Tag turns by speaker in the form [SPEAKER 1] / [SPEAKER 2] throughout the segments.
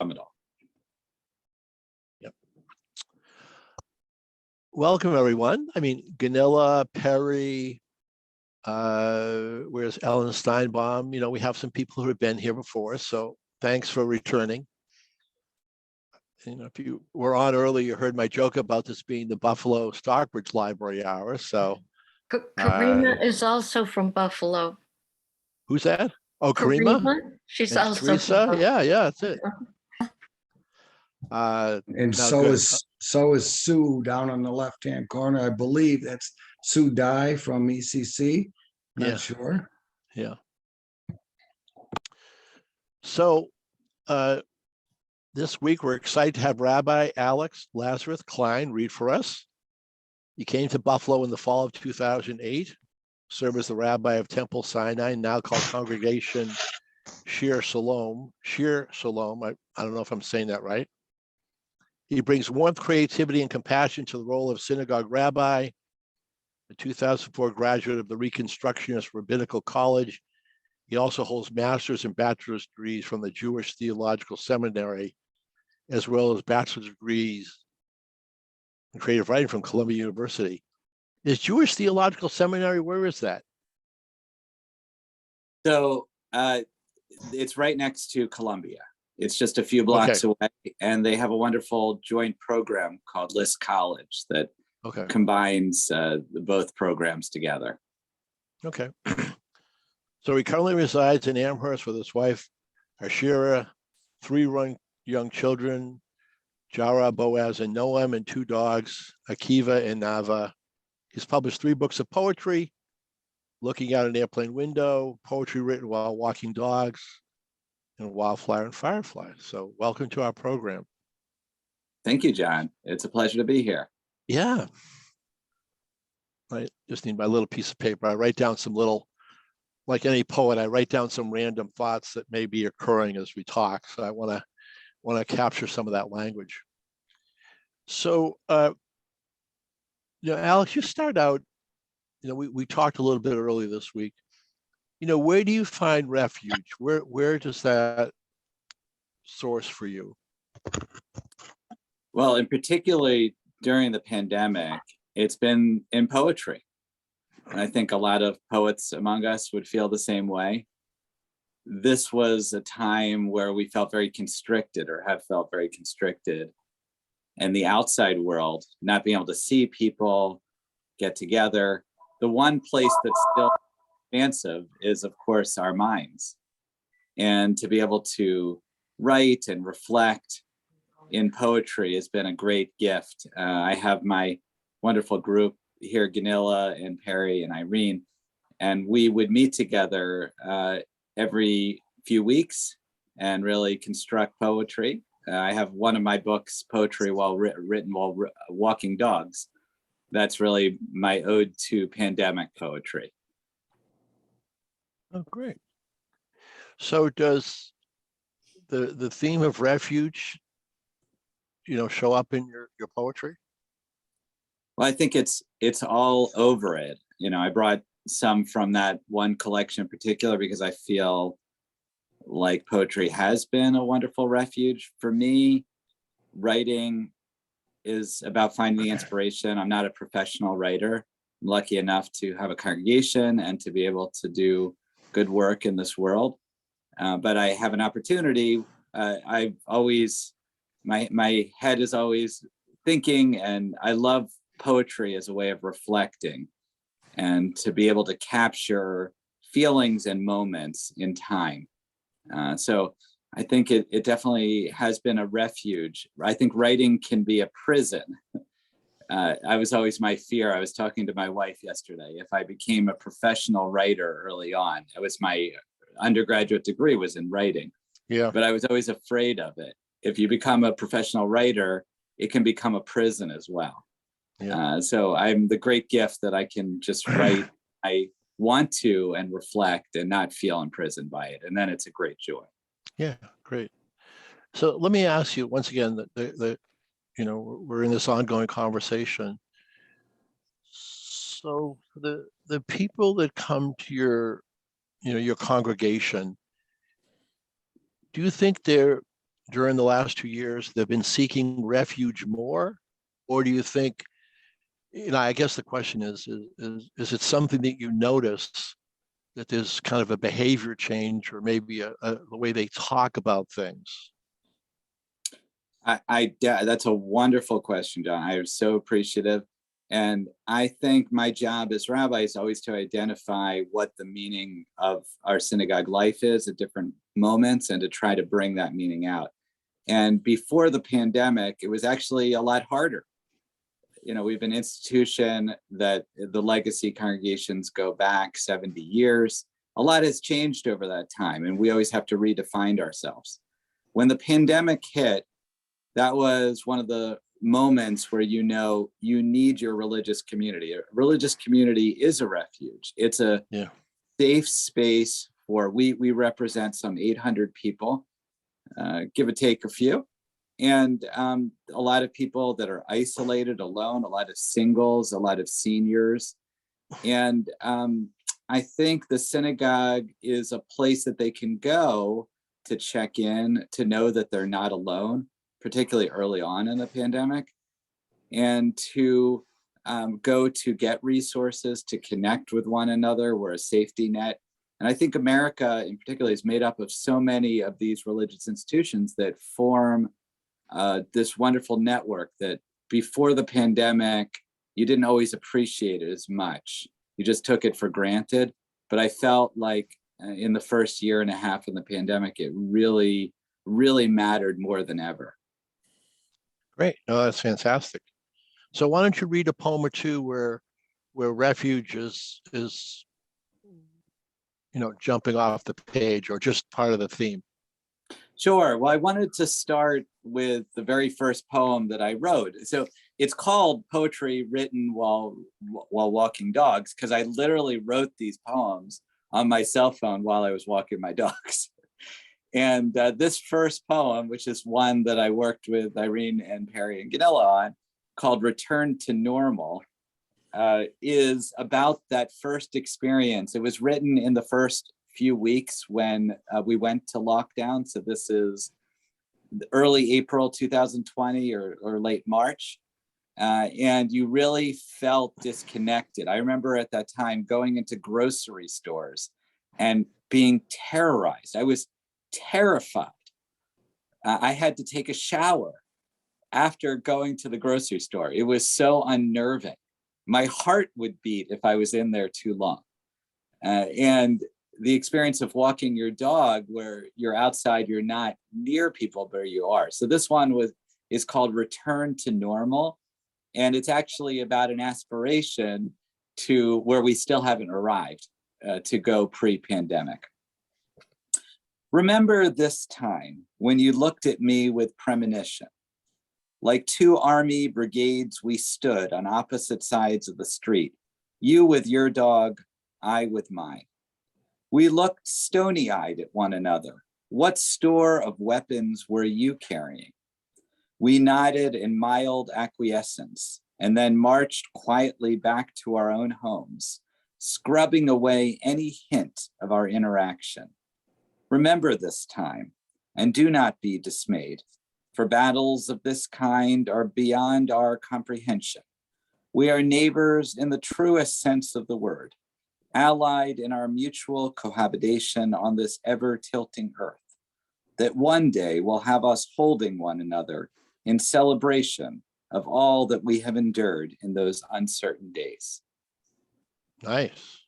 [SPEAKER 1] it all.
[SPEAKER 2] Yep. Welcome, everyone. I mean, Ganilla, Perry, where's Ellen Steinbaum? You know, we have some people who have been here before, so thanks for returning. You know, if you were on early, you heard my joke about this being the Buffalo Stockbridge Library Hour. So
[SPEAKER 3] Karima is also from Buffalo.
[SPEAKER 2] Who's that? Oh, Karima?
[SPEAKER 3] She's
[SPEAKER 2] and
[SPEAKER 3] also
[SPEAKER 2] Teresa.
[SPEAKER 3] from
[SPEAKER 2] Yeah, that's it.
[SPEAKER 4] And so is Sue down on the left-hand corner. I believe that's Sue Dye from ECC. Not sure.
[SPEAKER 2] Yeah. So this week we're excited to have Rabbi Alex Lazarus-Klein read for us. He came to Buffalo in the fall of 2008, served as the rabbi of Temple Sinai, now called Congregation Shir Shalom. I don't know if I'm saying that right. He brings warmth, creativity, and compassion to the role of synagogue rabbi. A 2004 graduate of the Reconstructionist Rabbinical College, he also holds master's and bachelor's degrees from the Jewish Theological Seminary, as well as bachelor's degrees in creative writing from Columbia University. Is Jewish Theological Seminary, where is that?
[SPEAKER 1] So it's right next to Columbia. It's just a few blocks away, and they have a wonderful joint program called List College that combines both programs together.
[SPEAKER 2] Okay. So he currently resides in Amherst with his wife, Ashira, 3 young children, Jara, Boaz, and Noam, and 2 dogs, Akiva and Nava. He's published 3 books of poetry, Looking Out an Airplane Window, poetry written while walking dogs, and Wildflower and Firefly. So welcome to our program.
[SPEAKER 1] Thank you, John. It's a pleasure to be here.
[SPEAKER 2] Yeah. I just need my little piece of paper. I write down some little, like any poet, I write down some random thoughts that may be occurring as we talk. So I want to capture some of that language. So, Alex, you start out, we talked a little bit earlier this week. Where do you find refuge? Where does that source for you?
[SPEAKER 1] Well, and particularly during the pandemic, it's been in poetry. And I think a lot of poets among us would feel the same way. This was a time where we felt very constricted, or have felt very constricted. And the outside world, not being able to see people, get together. The one place that's still expansive is, of course, our minds. And to be able to write and reflect in poetry has been a great gift. I have my wonderful group here, Ganilla and Perry and Irene, and we would meet together every few weeks and really construct poetry. I have one of my books, Poetry Written While Walking Dogs. That's really my ode to pandemic poetry.
[SPEAKER 2] Oh, great. So does the theme of refuge, show up in your poetry?
[SPEAKER 1] Well, I think it's all over it. I brought some from that one collection in particular because I feel like poetry has been a wonderful refuge for me. Writing is about finding inspiration. I'm not a professional writer. I'm lucky enough to have a congregation and to be able to do good work in this world. But I have an opportunity. I've always, my head is always thinking, and I love poetry as a way of reflecting and to be able to capture feelings and moments in time. So I think it definitely has been a refuge. I think writing can be a prison. I was always my fear. I was talking to my wife yesterday. If I became a professional writer early on, it was my undergraduate degree was in writing.
[SPEAKER 2] Yeah.
[SPEAKER 1] But I was always afraid of it. If you become a professional writer, it can become a prison as well. Yeah. So I'm the great gift that I can just write. I want to and reflect and not feel imprisoned by it. And then it's a great joy.
[SPEAKER 2] Yeah, great. So let me ask you once again that we're in this ongoing conversation. So the people that come to your congregation, do you think they're during the last 2 years they've been seeking refuge more? Or do you think, I guess the question is it something that you notice that there's kind of a behavior change, or maybe the way they talk about things?
[SPEAKER 1] That's a wonderful question, John. I am so appreciative. And I think my job as rabbi is always to identify what the meaning of our synagogue life is at different moments and to try to bring that meaning out. And before the pandemic, it was actually a lot harder. We've an institution that the legacy congregations go back 70 years. A lot has changed over that time, and we always have to redefine ourselves. When the pandemic hit, that was one of the moments where you need your religious community. A religious community is a refuge. It's a safe space for, we represent some 800 people, give or take a few. And a lot of people that are isolated, alone, a lot of singles, a lot of seniors. And I think the synagogue is a place that they can go to check in, to know that they're not alone, particularly early on in the pandemic, and to go to get resources, to connect with one another. We're a safety net. And I think America in particular is made up of so many of these religious institutions that form this wonderful network that before the pandemic, you didn't always appreciate it as much. You just took it for granted. But I felt like in the first year and a half of the pandemic, it really, really mattered more than ever.
[SPEAKER 2] Great. No, that's fantastic. So why don't you read a poem or two where refuge is jumping off the page, or just part of the theme?
[SPEAKER 1] Sure. Well, I wanted to start with the very first poem that I wrote. So it's called Poetry Written While Walking Dogs, because I literally wrote these poems on my cell phone while I was walking my dogs. And this first poem, which is one that I worked with Irene and Perry and Ganilla on, called Return to Normal, is about that first experience. It was written in the first few weeks when we went to lockdown. So this is early April 2020 or late March. And you really felt disconnected. I remember at that time going into grocery stores and being terrorized. I was terrified. I had to take a shower after going to the grocery store. It was so unnerving. My heart would beat if I was in there too long. And the experience of walking your dog, where you're outside, you're not near people, but you are. So this one is called Return to Normal. And it's actually about an aspiration to where we still haven't arrived, to go pre-pandemic. Remember this time when you looked at me with premonition. Like two army brigades, we stood on opposite sides of the street. You with your dog, I with mine. We looked stony-eyed at one another. What store of weapons were you carrying? We nodded in mild acquiescence and then marched quietly back to our own homes, scrubbing away any hint of our interaction. Remember this time, and do not be dismayed, for battles of this kind are beyond our comprehension. We are neighbors in the truest sense of the word, allied in our mutual cohabitation on this ever-tilting earth, that one day will have us holding one another in celebration of all that we have endured in those uncertain days.
[SPEAKER 2] Nice.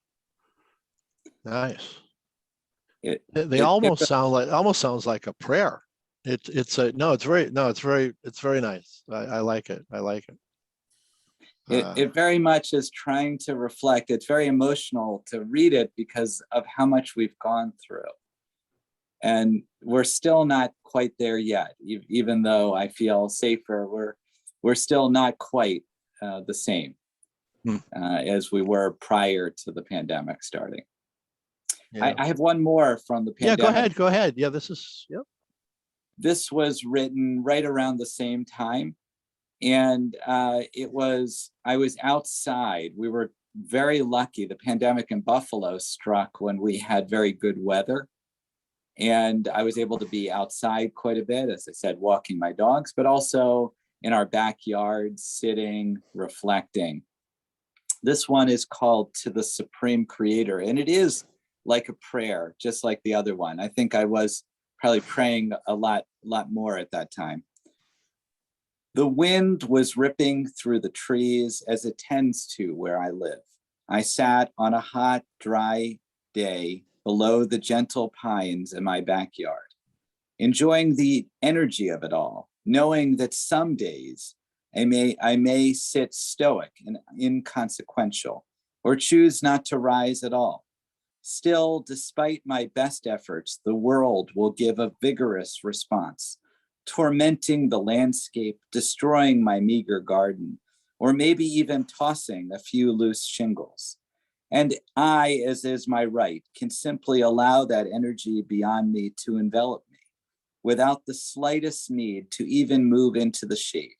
[SPEAKER 2] They almost sounds like a prayer. It's very nice. I like it.
[SPEAKER 1] It very much is trying to reflect. It's very emotional to read it because of how much we've gone through. And we're still not quite there yet, even though I feel safer. We're still not quite the same as we were prior to the pandemic starting. Yeah. I have one more from the pandemic.
[SPEAKER 2] Yeah, go ahead. Yeah,
[SPEAKER 1] This was written right around the same time. And I was outside. We were very lucky. The pandemic in Buffalo struck when we had very good weather. And I was able to be outside quite a bit, as I said, walking my dogs, but also in our backyard, sitting, reflecting. This one is called To the Supreme Creator, and it is like a prayer, just like the other one. I think I was probably praying a lot more at that time. The wind was ripping through the trees as it tends to where I live. I sat on a hot, dry day below the gentle pines in my backyard, enjoying the energy of it all, knowing that some days I may sit stoic and inconsequential, or choose not to rise at all. Still, despite my best efforts, the world will give a vigorous response, tormenting the landscape, destroying my meager garden, or maybe even tossing a few loose shingles. And I, as is my right, can simply allow that energy beyond me to envelop me without the slightest need to even move into the shade.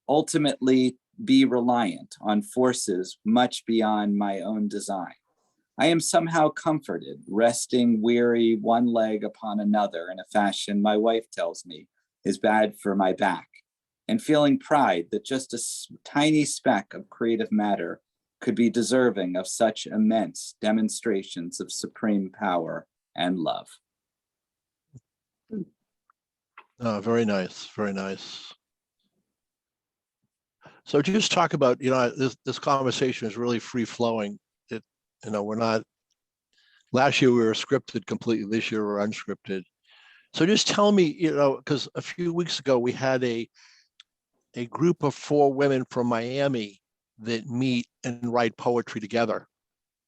[SPEAKER 1] Ultimately, be reliant on forces much beyond my own design. I am somehow comforted, resting weary one leg upon another in a fashion my wife tells me is bad for my back, and feeling pride that just a tiny speck of creative matter could be deserving of such immense demonstrations of supreme power and love.
[SPEAKER 2] Oh, very nice, very nice. So just talk about, this conversation is really free flowing. We're not, last year we were scripted completely, this year we're unscripted. So just tell me, because a few weeks ago we had a group of 4 women from Miami that meet and write poetry together.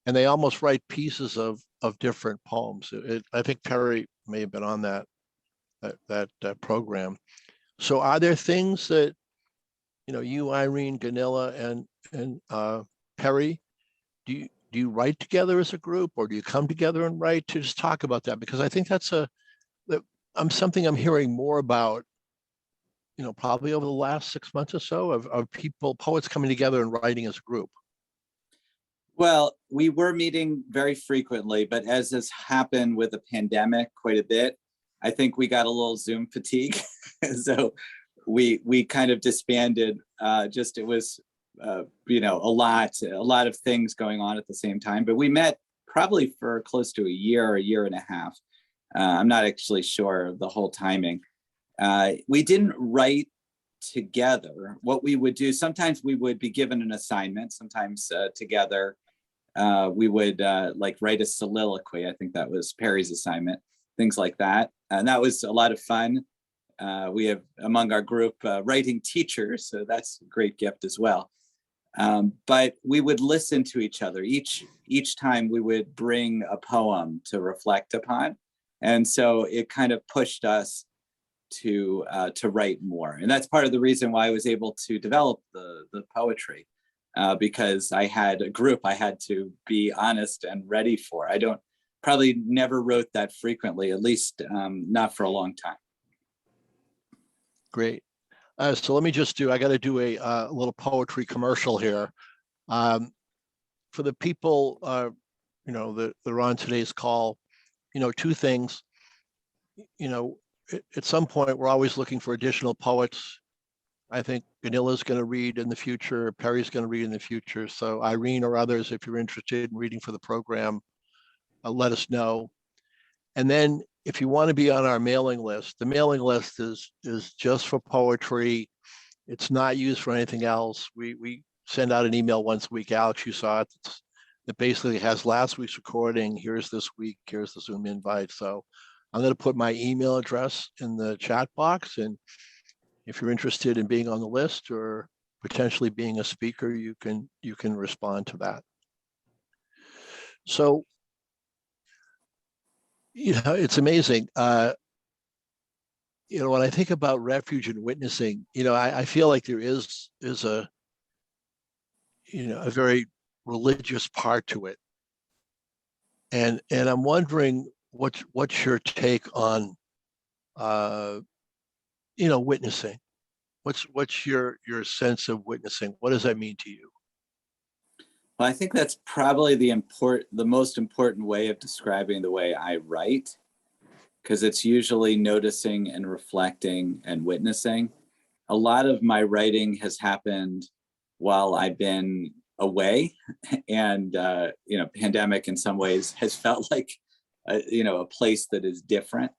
[SPEAKER 2] And they almost write pieces of different poems. I think Perry may have been on that program. So are there things that, you, Irene, Ganilla, and Perry, do you write together as a group, or do you come together and write? To just talk about that, because I think that's something I'm hearing more about, probably over the last 6 months or so, of poets coming together and writing as a group.
[SPEAKER 1] Well, we were meeting very frequently, but as has happened with the pandemic quite a bit, I think we got a little Zoom fatigue. So we kind of disbanded. It was a lot of things going on at the same time. But we met probably for close to a year and a half. I'm not actually sure of the whole timing. We didn't write together. What we would do, sometimes we would be given an assignment, sometimes together. We would write a soliloquy. I think that was Perry's assignment, things like that. And that was a lot of fun. We have among our group writing teachers, so that's a great gift as well. But we would listen to each other. Each time we would bring a poem to reflect upon. And so it kind of pushed us to write more. And that's part of the reason why I was able to develop the poetry, because I had a group I had to be honest and ready for. I probably never wrote that frequently, at least not for a long time.
[SPEAKER 2] Great. So let me I got to do a little poetry commercial here. For the people, that are on today's call, 2 things. At some point, we're always looking for additional poets. I think Ganilla's going to read in the future. Perry's going to read in the future. So Irene or others, if you're interested in reading for the program, let us know. And then if you want to be on our mailing list, the mailing list is just for poetry. It's not used for anything else. We send out an email once a week. Alex, you saw it. It basically has last week's recording. Here's this week. Here's the Zoom invite. So I'm going to put my email address in the chat box. And if you're interested in being on the list or potentially being a speaker, you can respond to that. So, it's amazing. When I think about refuge and witnessing, I feel like there is a very religious part to it. And I'm wondering what's your take on, witnessing? What's your sense of witnessing? What does that mean to you?
[SPEAKER 1] Well, I think that's probably the most important way of describing the way I write. because it's usually noticing and reflecting and witnessing. A lot of my writing has happened while I've been away, and pandemic in some ways has felt like a place that is different.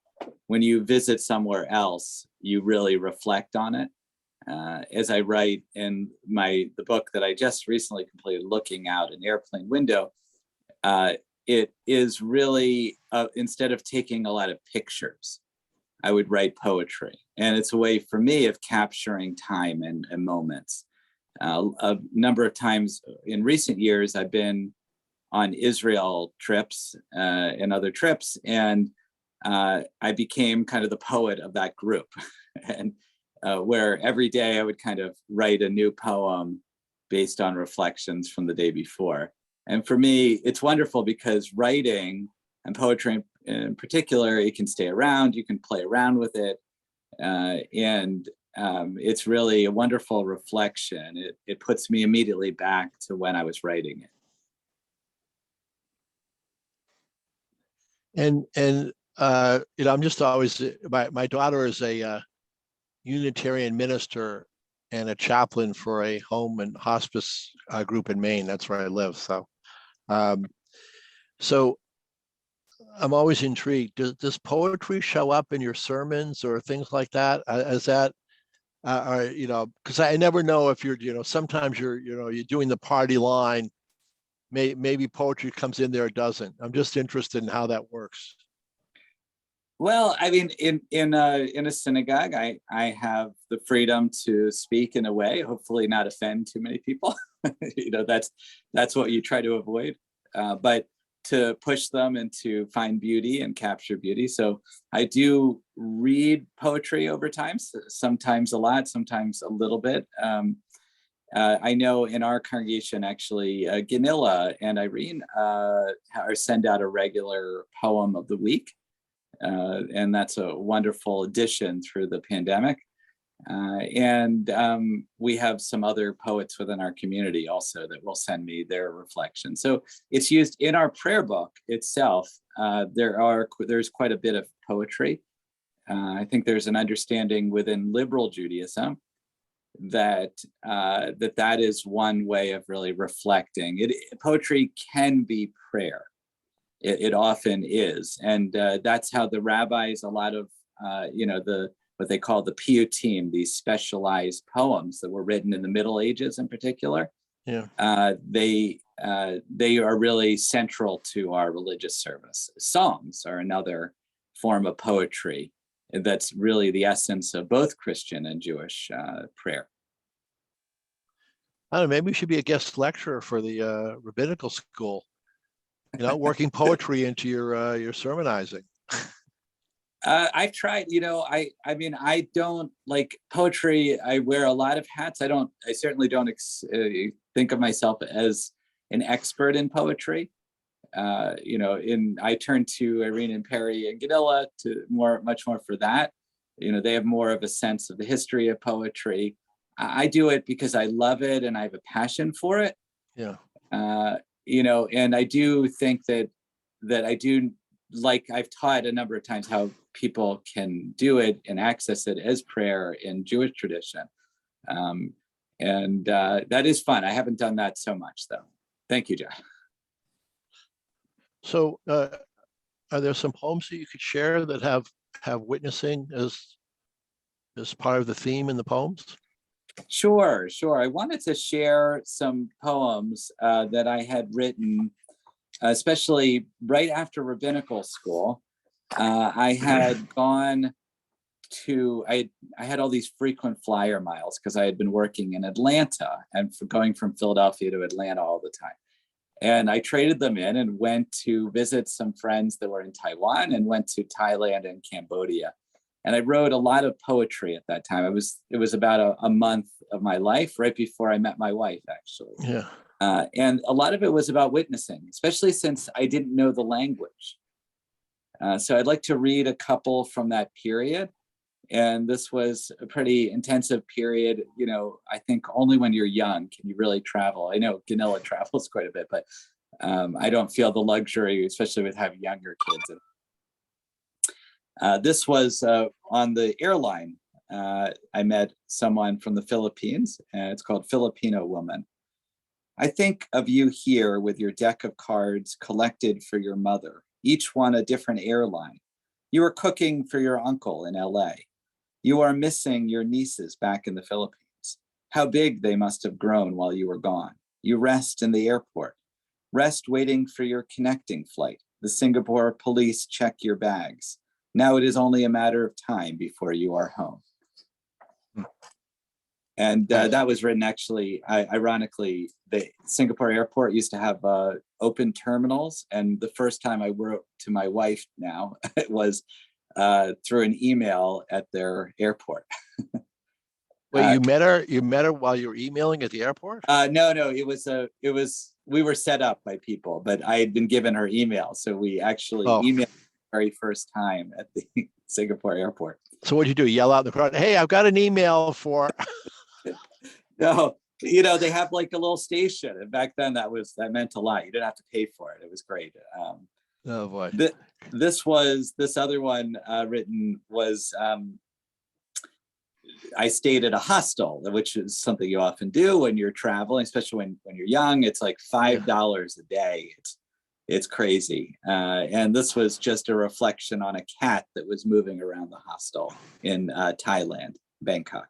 [SPEAKER 1] When you visit somewhere else, you really reflect on it. As I write in the book that I just recently completed, Looking Out an Airplane Window, it is really, instead of taking a lot of pictures, I would write poetry. And it's a way for me of capturing time and moments. A number of times in recent years, I've been on Israel trips and other trips, and I became kind of the poet of that group. And where every day I would kind of write a new poem based on reflections from the day before. And for me, it's wonderful because writing and poetry in particular, it can stay around, you can play around with it. And it's really a wonderful reflection. It puts me immediately back to when I was writing it.
[SPEAKER 2] And I'm just always, my daughter is a Unitarian minister and a chaplain for a home and hospice group in Maine. That's where I live. So I'm always intrigued. Does poetry show up in your sermons or things like that? Is that, because I never know if you're, sometimes you're doing the party line. Maybe poetry comes in there, or doesn't. I'm just interested in how that works.
[SPEAKER 1] Well, I mean, in a synagogue, I have the freedom to speak in a way, hopefully not offend too many people. That's what you try to avoid. But to push them and to find beauty and capture beauty. So I do read poetry over time, sometimes a lot, sometimes a little bit. I know in our congregation, actually, Ganilla and Irene send out a regular poem of the week. And that's a wonderful addition through the pandemic. And we have some other poets within our community also that will send me their reflections. So it's used in our prayer book itself. There's quite a bit of poetry. I think there's an understanding within liberal Judaism that is one way of really reflecting. Poetry can be prayer. It often is, and that's how the rabbis, a lot of what they call the piyutim, these specialized poems that were written in the Middle Ages in particular.
[SPEAKER 2] Yeah,
[SPEAKER 1] they are really central to our religious service. Psalms are another form of poetry that's really the essence of both Christian and Jewish prayer.
[SPEAKER 2] I don't know. Maybe you should be a guest lecturer for the rabbinical school. Working poetry into your sermonizing.
[SPEAKER 1] I've tried, I mean, I don't like poetry. I wear a lot of hats. I certainly don't think of myself as an expert in poetry. I turn to Irene and Perry and Ganilla much more for that. They have more of a sense of the history of poetry. I do it because I love it and I have a passion for it.
[SPEAKER 2] Yeah.
[SPEAKER 1] And I do think that I do, like I've taught a number of times, how people can do it and access it as prayer in Jewish tradition. And that is fun. I haven't done that so much though. Thank you, John.
[SPEAKER 2] So are there some poems that you could share that have witnessing as part of the theme in the poems?
[SPEAKER 1] Sure. I wanted to share some poems that I had written, especially right after rabbinical school. I had gone to, I had all these frequent flyer miles because I had been working in Atlanta and going from Philadelphia to Atlanta all the time. And I traded them in and went to visit some friends that were in Taiwan and went to Thailand and Cambodia. And I wrote a lot of poetry at that time. It was about a month of my life right before I met my wife, actually.
[SPEAKER 2] Yeah.
[SPEAKER 1] And a lot of it was about witnessing, especially since I didn't know the language. So I'd like to read a couple from that period. And this was a pretty intensive period. I think only when you're young can you really travel. I know Ganilla travels quite a bit, but I don't feel the luxury, especially with having younger kids. This was on the airline. I met someone from the Philippines, and it's called Filipino Woman. I think of you here with your deck of cards collected for your mother, each one a different airline. You are cooking for your uncle in LA. You are missing your nieces back in the Philippines. How big they must have grown while you were gone. You rest in the airport. Rest waiting for your connecting flight. The Singapore police check your bags. Now it is only a matter of time before you are home. And that was written actually, ironically, the Singapore airport used to have open terminals. And the first time I wrote to my wife now, it was through an email at their airport.
[SPEAKER 2] Wait, you met her while you were emailing at the airport?
[SPEAKER 1] No, we were set up by people, but I had been given her email. So we actually emailed the very first time at the Singapore airport.
[SPEAKER 2] So what'd you do? Yell out in the crowd, hey, I've got an email for.
[SPEAKER 1] No, you know, they have like a little station. And back then that meant a lot. You didn't have to pay for it. It was great.
[SPEAKER 2] Oh boy.
[SPEAKER 1] This other one written was, I stayed at a hostel, which is something you often do when you're traveling, especially when you're young. It's like $5 a day. It's crazy. And this was just a reflection on a cat that was moving around the hostel in Thailand, Bangkok.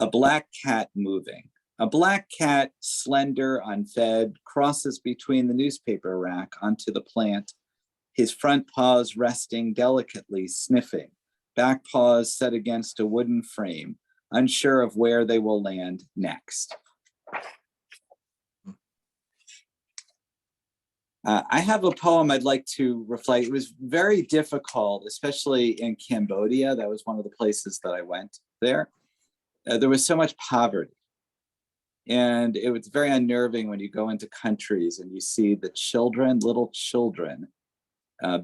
[SPEAKER 1] A black cat moving. A black cat, slender, unfed, crosses between the newspaper rack onto the plant, his front paws resting delicately, sniffing, back paws set against a wooden frame, unsure of where they will land next. I have a poem I'd like to reflect. It was very difficult, especially in Cambodia. That was one of the places that I went there. There was so much poverty. And it was very unnerving when you go into countries and you see the children, little children,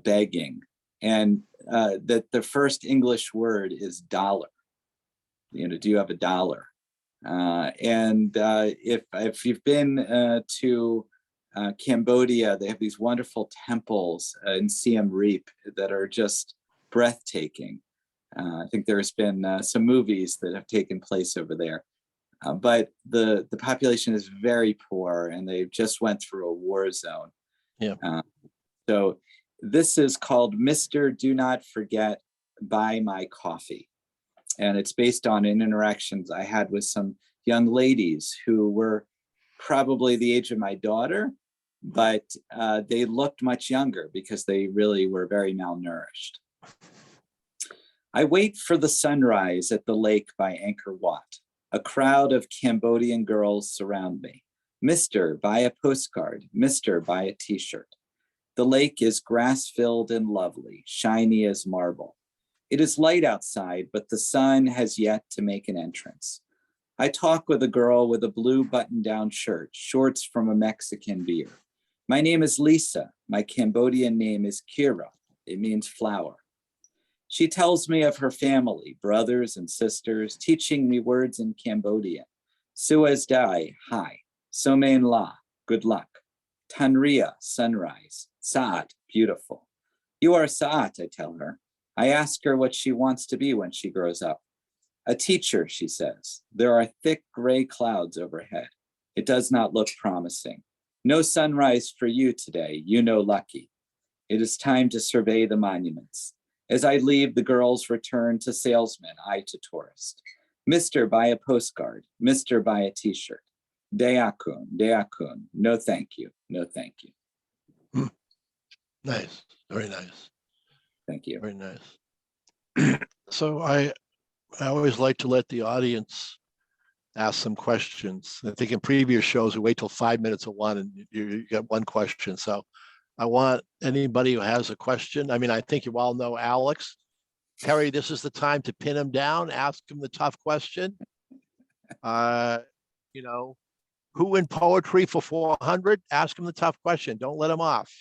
[SPEAKER 1] begging. And that the first English word is dollar. You know, do you have a dollar? If you've been to Cambodia, they have these wonderful temples in Siem Reap that are just breathtaking. I think there's been some movies that have taken place over there. But the population is very poor and they just went through a war zone.
[SPEAKER 2] Yeah.
[SPEAKER 1] So this is called Mr. Do Not Forget, Buy My Coffee. And it's based on interactions I had with some young ladies who were probably the age of my daughter, but they looked much younger because they really were very malnourished. I wait for the sunrise at the lake by Angkor Wat. A crowd of Cambodian girls surround me. Mr., buy a postcard. Mr., buy a t-shirt. The lake is grass-filled and lovely, shiny as marble. It is light outside, but the sun has yet to make an entrance. I talk with a girl with a blue button-down shirt, shorts from a Mexican beer. My name is Lisa. My Cambodian name is Kira. It means flower. She tells me of her family, brothers and sisters, teaching me words in Cambodian. Suez Dai, hi. Somain La, good luck. Tanria, sunrise. Saat, beautiful. You are Saat, I tell her. I ask her what she wants to be when she grows up. A teacher, she says. There are thick gray clouds overhead. It does not look promising. No sunrise for you today, you know lucky. It is time to survey the monuments. As I leave, the girls return to salesman, I to tourist. Mr., buy a postcard. Mr., buy a t-shirt. Deakun, Deakun, no thank you, no thank you.
[SPEAKER 2] Nice, very nice.
[SPEAKER 1] Thank you.
[SPEAKER 2] Very nice. So I always like to let the audience ask some questions. I think in previous shows, we wait till 5 minutes of one and you get one question. So I want anybody who has a question. I mean, I think you all know Alex. Terry, this is the time to pin him down, ask him the tough question. You know, who in poetry for 400? Ask him the tough question. Don't let him off.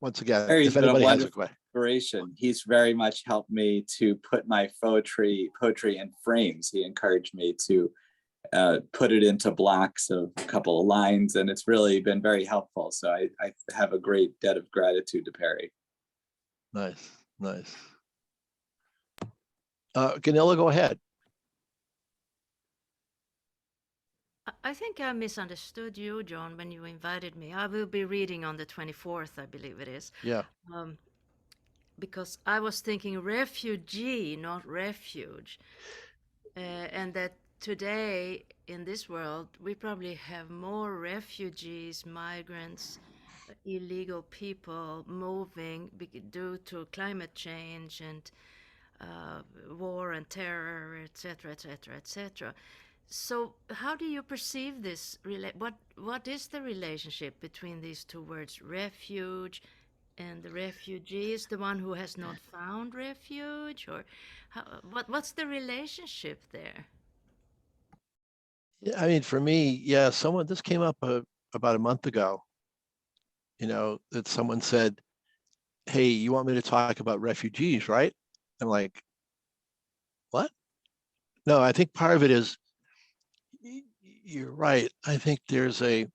[SPEAKER 2] Once again,
[SPEAKER 1] Terry's
[SPEAKER 2] if
[SPEAKER 1] been a
[SPEAKER 2] anybody has a
[SPEAKER 1] wonderful
[SPEAKER 2] question.
[SPEAKER 1] inspiration. He's very much helped me to put my poetry in frames. He encouraged me to put it into blocks of a couple of lines, and it's really been very helpful. So I have a great debt of gratitude to Perry.
[SPEAKER 2] Nice, nice. Ganilla, go ahead.
[SPEAKER 5] I think I misunderstood you, John, when you invited me. I will be reading on the 24th, I believe it is.
[SPEAKER 2] Yeah.
[SPEAKER 5] Because I was thinking refugee, not refuge. And that today in this world, we probably have more refugees, migrants, illegal people moving due to climate change and war and terror, etc., etc., etc. So, how do you perceive this? What is the relationship between these two words, refuge, and the refugee is the one who has not found refuge, or what's the relationship there?
[SPEAKER 2] Yeah, I mean, for me, yeah, this came up about a month ago, that someone said, hey, you want me to talk about refugees, right? I'm like, what? No, I think part of it is, you're right. I think there's there's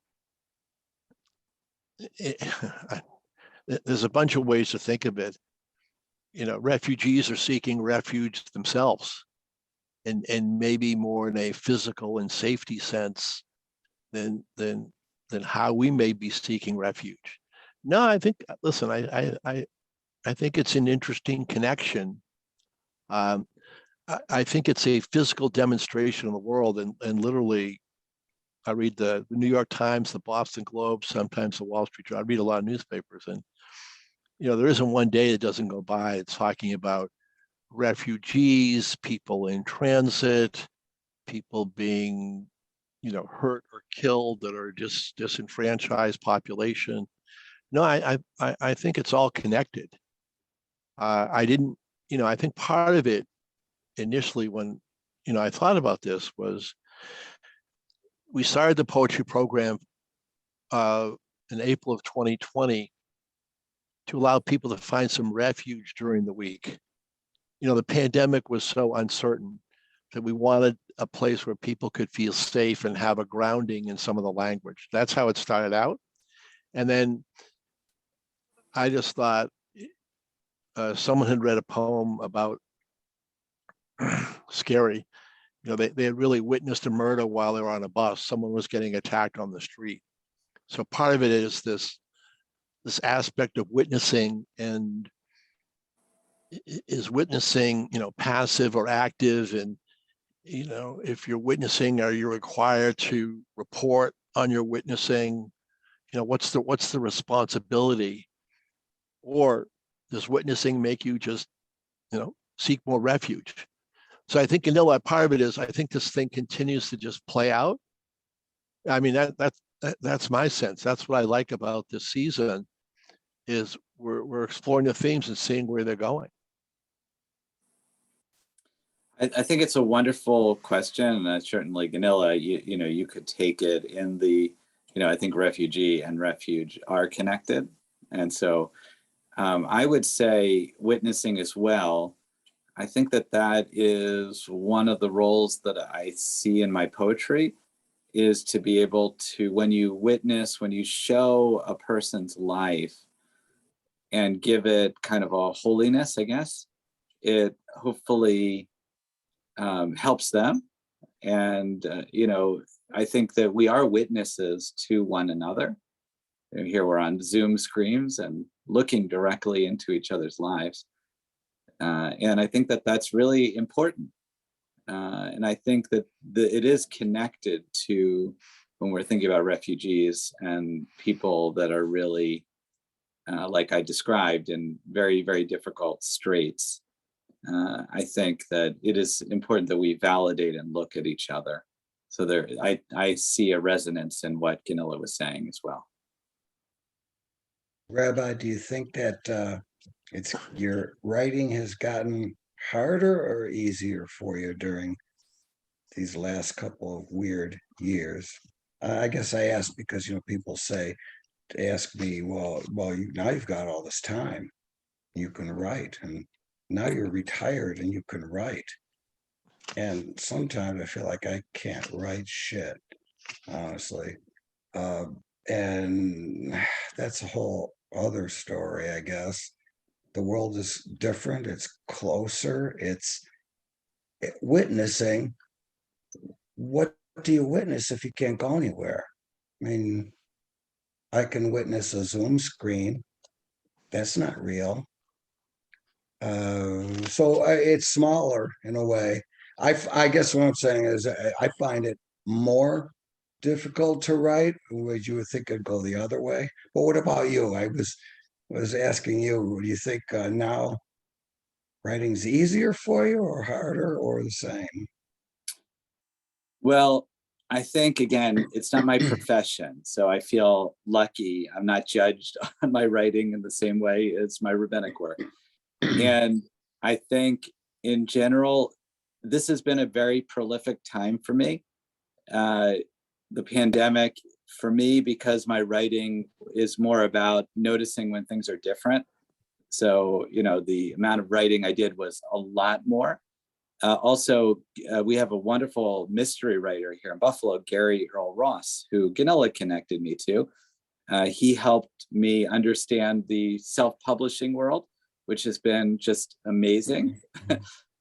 [SPEAKER 2] a bunch of ways to think of it. Refugees are seeking refuge themselves, and maybe more in a physical and safety sense than how we may be seeking refuge. No, I think, listen, I think it's an interesting connection. I think it's a physical demonstration in the world, and literally, I read the New York Times, the Boston Globe, sometimes the Wall Street Journal. I read a lot of newspapers, and there isn't one day that doesn't go by. It's talking about refugees, people in transit, people being, hurt or killed that are just disenfranchised population. No, I think it's all connected. I didn't, I think part of it initially when, I thought about this was we started the poetry program in April of 2020 to allow people to find some refuge during the week. The pandemic was so uncertain that we wanted a place where people could feel safe and have a grounding in some of the language. That's how it started out. And then I just thought someone had read a poem about scary. They had really witnessed a murder while they were on a bus. Someone was getting attacked on the street. So part of it is this aspect of witnessing, and is witnessing, passive or active, and if you're witnessing, are you required to report on your witnessing? What's the responsibility? Or does witnessing make you just, seek more refuge? So I think, part of it is, I think this thing continues to just play out. I mean, that's my sense. That's what I like about this season, is we're exploring the themes and seeing where they're going.
[SPEAKER 1] I think it's a wonderful question, and certainly, Ganilla, you could take it in the, I think refugee and refuge are connected, and so I would say witnessing as well. I think that is one of the roles that I see in my poetry, is to be able to, when you witness, when you show a person's life and give it kind of a holiness, I guess, it hopefully helps them. And, I think that we are witnesses to one another. And here we're on Zoom screens and looking directly into each other's lives. And I think that that's really important. And I think that it is connected to when we're thinking about refugees and people that are really, like I described, in very, very difficult straits. I think that it is important that we validate and look at each other. So I see a resonance in what Ganilla was saying as well.
[SPEAKER 4] Rabbi, do you think that your writing has gotten harder or easier for you during these last couple of weird years? I guess I ask because people ask me, well, now you've got all this time, you can write, and now you're retired and you can write. And sometimes I feel like I can't write shit, honestly. And that's a whole other story, I guess. The world is different, it's closer, it's witnessing. What do you witness if you can't go anywhere? I mean, I can witness a Zoom screen. That's not real. So it's smaller in a way. I guess what I'm saying is I find it more difficult to write, whereas you would think it'd go the other way. But what about you? I was asking you, do you think now writing's easier for you or harder or the same?
[SPEAKER 1] Well, I think again, it's not my profession, so I feel lucky. I'm not judged on my writing in the same way as my rabbinic work. And I think in general, this has been a very prolific time for me. The pandemic, for me, because my writing is more about noticing when things are different. So, the amount of writing I did was a lot more. Also, we have a wonderful mystery writer here in Buffalo, Gary Earl Ross, who Ganella connected me to. He helped me understand the self-publishing world, which has been just amazing.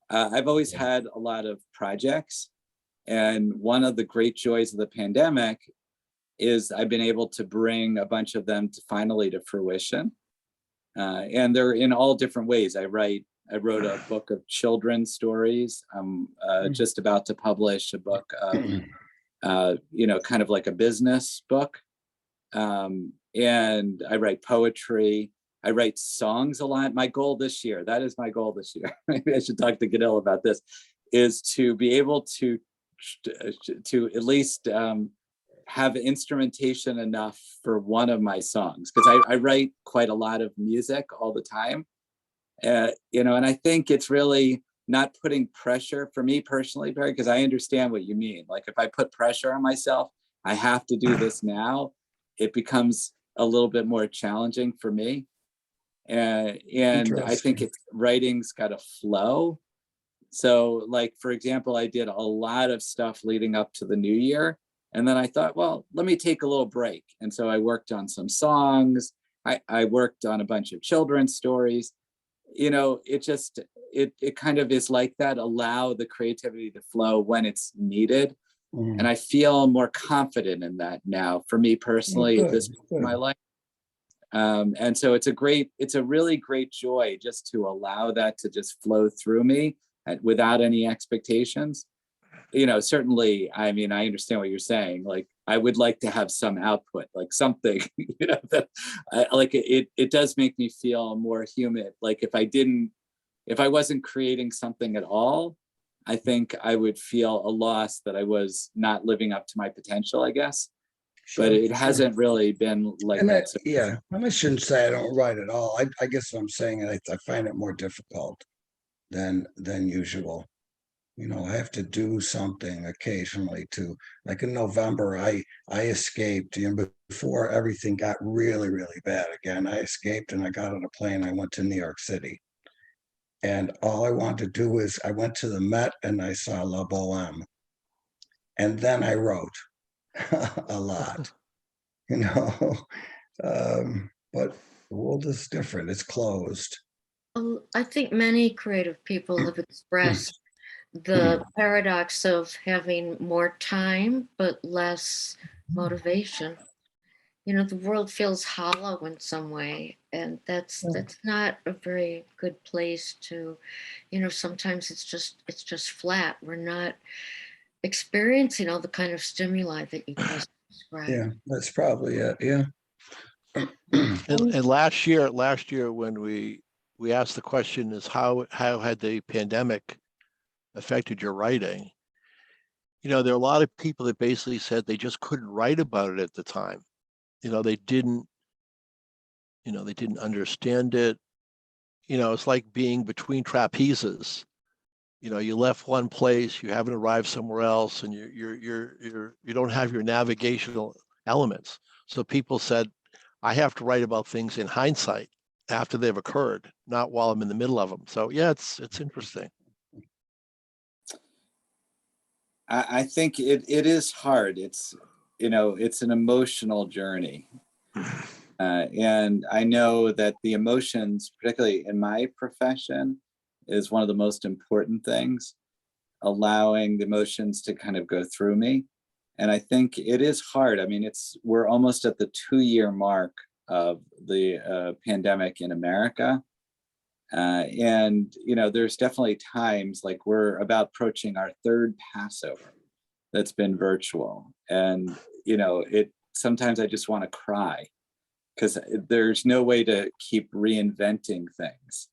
[SPEAKER 1] I've always had a lot of projects, and one of the great joys of the pandemic is I've been able to bring a bunch of them finally to fruition. And they're in all different ways. I wrote a book of children's stories. I'm just about to publish a book of, kind of like a business book. And I write poetry. I write songs a lot. My goal this year, that is my goal this year. Maybe I should talk to Goodell about this, is to be able to at least have instrumentation enough for one of my songs, because I write quite a lot of music all the time. And I think it's really not putting pressure for me personally, Barry, because I understand what you mean. Like if I put pressure on myself, I have to do this now, it becomes a little bit more challenging for me. And I think writing's got a flow. So like, for example, I did a lot of stuff leading up to the new year. And then I thought, well, let me take a little break. And so I worked on some songs. I worked on a bunch of children's stories. It kind of is like that. Allow the creativity to flow when it's needed. And I feel more confident in that now for me personally at this point in my life. And so it's a really great joy just to allow that to just flow through me without any expectations. Certainly, I mean, I understand what you're saying. Like, I would like to have some output, like something, that it does make me feel more human. Like if I wasn't creating something at all, I think I would feel a loss that I was not living up to my potential, I guess. But it hasn't really been like that.
[SPEAKER 4] Yeah, I shouldn't say I don't write at all. I guess what I'm saying, I find it more difficult than usual. I have to do something occasionally like in November, I escaped, before everything got really, really bad again. I escaped and I got on a plane. I went to New York City. And all I wanted to do is I went to the Met and I saw La Boheme. And then I wrote a lot, but the world is different. It's closed.
[SPEAKER 3] I think many creative people have expressed the paradox of having more time but less motivation. The world feels hollow in some way, and that's not a very good place to, sometimes it's just flat. We're not experiencing all the kind of stimuli that you just described.
[SPEAKER 4] Yeah, that's probably it. Yeah.
[SPEAKER 2] And last year when we asked the question is how had the pandemic affected your writing? There are a lot of people that basically said they just couldn't write about it at the time. They didn't understand it. It's like being between trapezes. You left one place, you haven't arrived somewhere else, and you don't have your navigational elements. So people said, I have to write about things in hindsight after they've occurred, not while I'm in the middle of them. So yeah, it's interesting.
[SPEAKER 1] I think it is hard. It's, it's an emotional journey. And I know that the emotions, particularly in my profession, is one of the most important things, allowing the emotions to kind of go through me. And I think it is hard. I mean, we're almost at the 2-year mark of the pandemic in America. And, there's definitely times like we're about approaching our third Passover that's been virtual. And, sometimes I just want to cry because there's no way to keep reinventing things.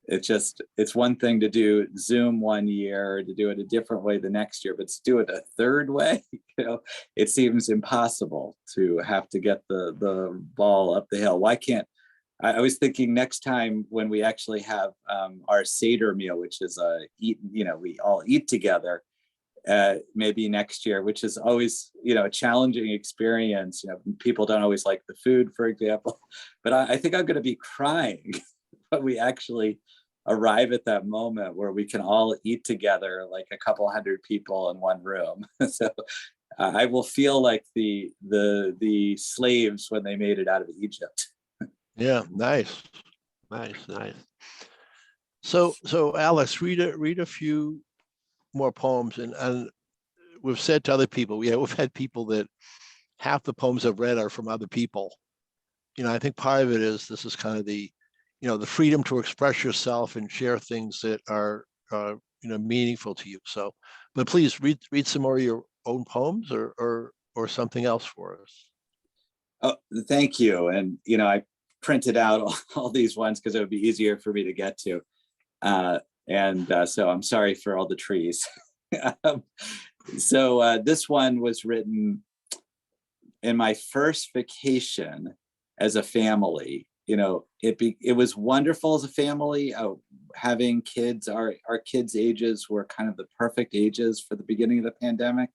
[SPEAKER 1] It's one thing to do Zoom one year, to do it a different way the next year, but to do it a third way, it seems impossible to have to get the ball up the hill. Why can't, I was thinking next time when we actually have our Seder meal, which is we all eat together, maybe next year, which is always, a challenging experience. People don't always like the food, for example, but I think I'm going to be crying when we actually arrive at that moment where we can all eat together, like a couple hundred people in one room. So I will feel like the slaves when they made it out of Egypt.
[SPEAKER 2] Yeah, nice. So Alex, read a few more poems, and we've said to other people, we've had people that half the poems I've read are from other people. I think part of it is this is kind of the the freedom to express yourself and share things that are meaningful to you. So, but please read some more of your own poems or something else for us.
[SPEAKER 1] Oh, thank you. And I printed out all these ones because it would be easier for me to get to. So I'm sorry for all the trees. So this one was written in my first vacation as a family. It was wonderful as a family. Having kids, our kids' ages were kind of the perfect ages for the beginning of the pandemic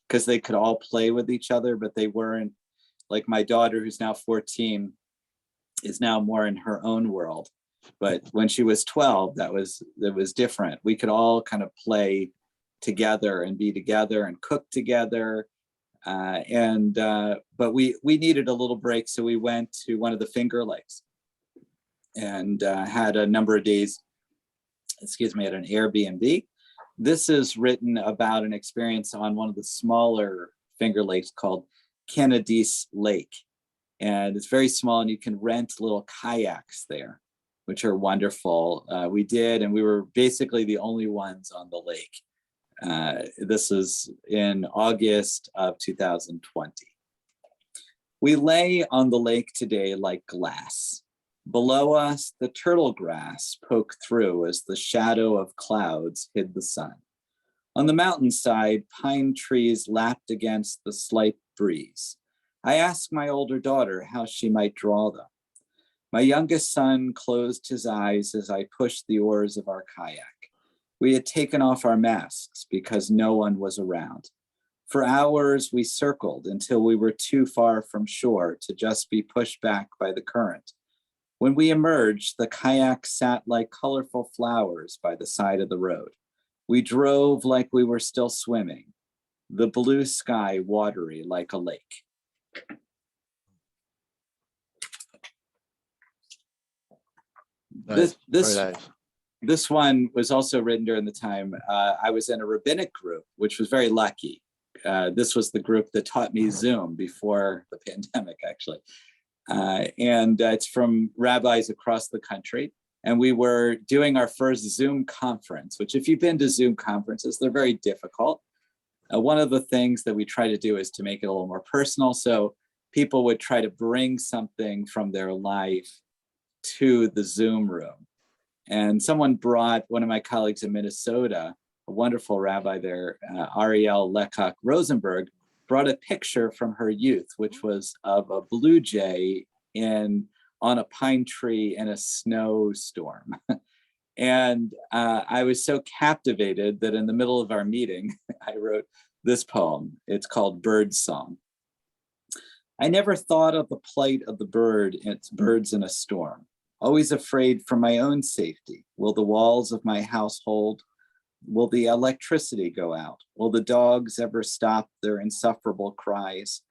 [SPEAKER 1] because they could all play with each other, but they weren't like my daughter, who's now 14, is now more in her own world. But when she was 12, that was different. We could all kind of play together and be together and cook together. But we needed a little break, so we went to one of the Finger Lakes and had a number of days, at an Airbnb. This is written about an experience on one of the smaller Finger Lakes called Canadice Lake. And it's very small, and you can rent little kayaks there, which are wonderful. We did, and we were basically the only ones on the lake. This is in August of 2020. We lay on the lake today like glass. Below us, the turtle grass poked through as the shadow of clouds hid the sun. On the mountainside, pine trees lapped against the slight breeze. I asked my older daughter how she might draw them. My youngest son closed his eyes as I pushed the oars of our kayak. We had taken off our masks because no one was around. For hours, we circled until we were too far from shore to just be pushed back by the current. When we emerged, the kayak sat like colorful flowers by the side of the road. We drove like we were still swimming, the blue sky watery like a lake.
[SPEAKER 2] Nice.
[SPEAKER 1] This one was also written during the time I was in a rabbinic group, which was very lucky. This was the group that taught me Zoom before the pandemic, actually. And it's from rabbis across the country. And we were doing our first Zoom conference, which if you've been to Zoom conferences, they're very difficult. One of the things that we try to do is to make it a little more personal. So people would try to bring something from their life to the Zoom room. And someone brought, one of my colleagues in Minnesota, a wonderful rabbi there, Ariel Lecoq Rosenberg, brought a picture from her youth, which was of a blue jay on a pine tree in a snowstorm. And I was so captivated that in the middle of our meeting, I wrote this poem. It's called Bird Song. I never thought of the plight of the bird and its birds in a storm. Always afraid for my own safety. Will the walls of my household Will the electricity go out? Will the dogs ever stop their insufferable cries?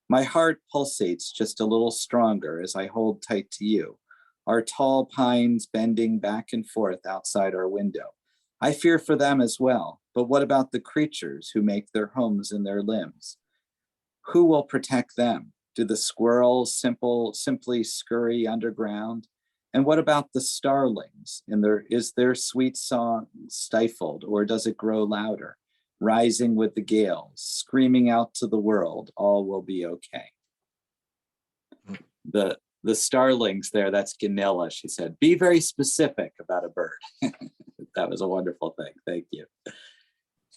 [SPEAKER 1] My heart pulsates just a little stronger as I hold tight to you, our tall pines bending back and forth outside our window. I fear for them as well, but what about the creatures who make their homes in their limbs? Who will protect them? Do the squirrels simply scurry underground? And what about the starlings? Is their sweet song stifled, or does it grow louder, rising with the gales, screaming out to the world, all will be okay? The starlings there, that's Ganilla, she said. Be very specific about a bird. That was a wonderful thing. Thank you.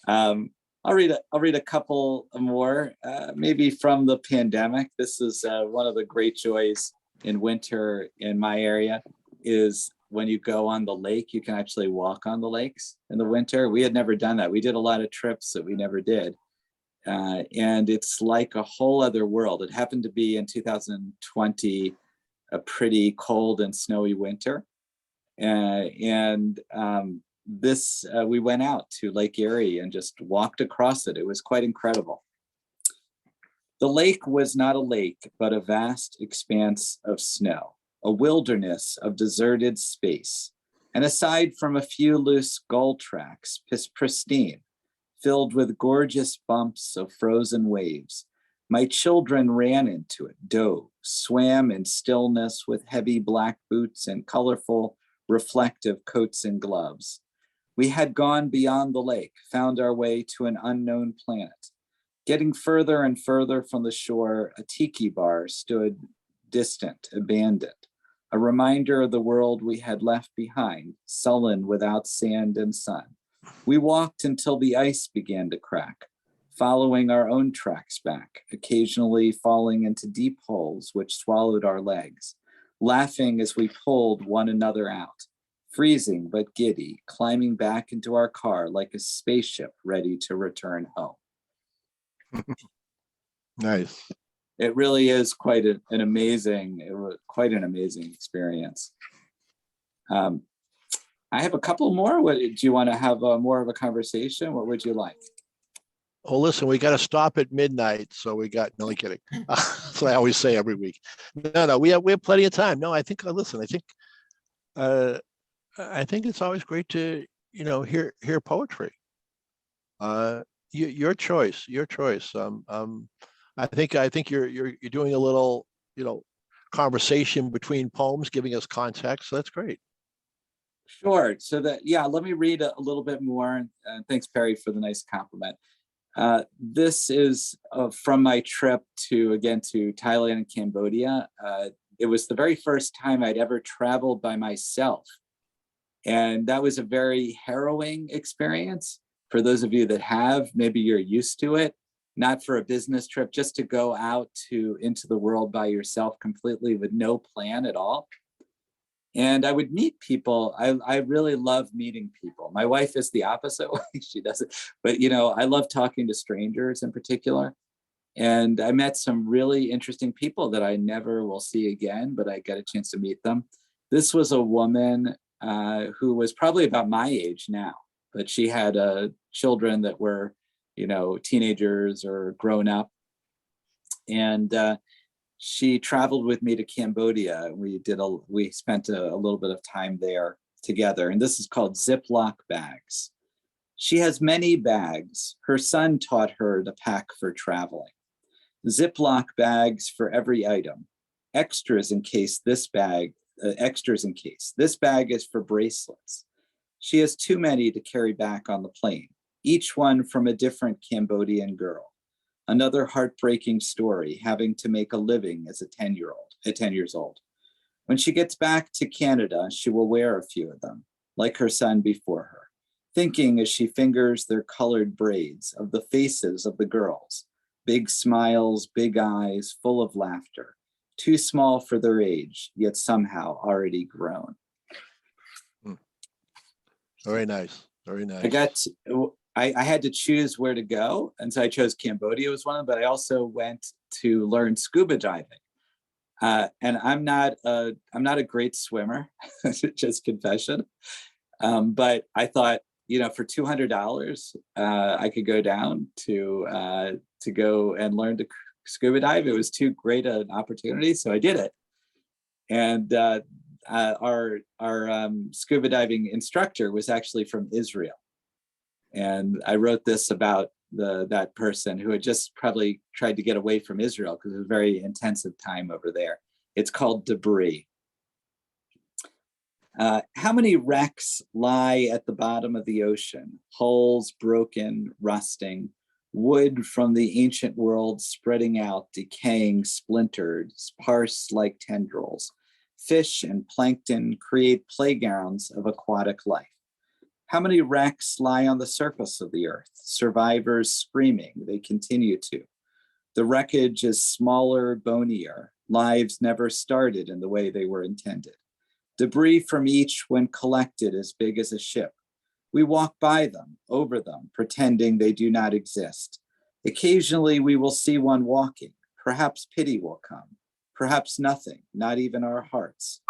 [SPEAKER 1] I'll read a couple more, maybe from the pandemic. This is one of the great joys in winter in my area, is when you go on the lake, you can actually walk on the lakes in the winter. We had never done that. We did a lot of trips that we never did. And it's like a whole other world. It happened to be in 2020, a pretty cold and snowy winter. We went out to Lake Erie and just walked across it. It was quite incredible. The lake was not a lake, but a vast expanse of snow, a wilderness of deserted space. And aside from a few loose gull tracks, pristine, filled with gorgeous bumps of frozen waves, my children ran into it, dove, swam in stillness with heavy black boots and colorful, reflective coats and gloves. We had gone beyond the lake, found our way to an unknown planet. Getting further and further from the shore, a tiki bar stood distant, abandoned, a reminder of the world we had left behind, sullen without sand and sun. We walked until the ice began to crack, following our own tracks back, occasionally falling into deep holes which swallowed our legs, laughing as we pulled one another out, freezing but giddy, climbing back into our car like a spaceship ready to return home.
[SPEAKER 2] Nice.
[SPEAKER 1] It really is quite an amazing experience. I have a couple more. Do you want to have more of a conversation? What would you like?
[SPEAKER 2] Oh, listen, we got to stop at midnight. So we got, no, I'm kidding. That's what I always say every week. No, we have plenty of time. No, I think, listen, I think it's always great to, hear poetry. Your choice. I think you're doing a little, conversation between poems, giving us context. So that's great.
[SPEAKER 1] Sure. So let me read a little bit more. Thanks, Perry, for the nice compliment. This is from my trip to Thailand and Cambodia. It was the very first time I'd ever traveled by myself. And that was a very harrowing experience. For those of you that have, maybe you're used to it, not for a business trip, just to go out into the world by yourself completely with no plan at all. And I would meet people. I really love meeting people. My wife is the opposite way. She doesn't, but I love talking to strangers in particular. And I met some really interesting people that I never will see again, but I got a chance to meet them. This was a woman who was probably about my age now, but she had children that were, teenagers or grown up. And she traveled with me to Cambodia. We spent a little bit of time there together. And this is called Ziploc Bags. She has many bags. Her son taught her to pack for traveling. Ziploc bags for every item. Extras in case. This bag is for bracelets. She has too many to carry back on the plane, each one from a different Cambodian girl. Another heartbreaking story, having to make a living as 10 years old. When she gets back to Canada, she will wear a few of them, like her son before her, thinking as she fingers their colored braids of the faces of the girls, big smiles, big eyes, full of laughter, too small for their age, yet somehow already grown.
[SPEAKER 2] Very nice. Very nice.
[SPEAKER 1] I had to choose where to go, and so I chose Cambodia was one of them, but I also went to learn scuba diving. And I'm not a great swimmer, just confession. But I thought, for $200, I could go down to go and learn to scuba dive. It was too great an opportunity, so I did it. And our scuba diving instructor was actually from Israel. And I wrote this about that person who had just probably tried to get away from Israel because it was a very intensive time over there. It's called Debris. How many wrecks lie at the bottom of the ocean? Hulls broken, rusting, wood from the ancient world spreading out, decaying, splintered, sparse like tendrils. Fish and plankton create playgrounds of aquatic life. How many wrecks lie on the surface of the earth? Survivors screaming, they continue to. The wreckage is smaller, bonier. Lives never started in the way they were intended. Debris from each, when collected, as big as a ship. We walk by them, over them, pretending they do not exist. Occasionally, we will see one walking. Perhaps pity will come. Perhaps nothing, not even our hearts,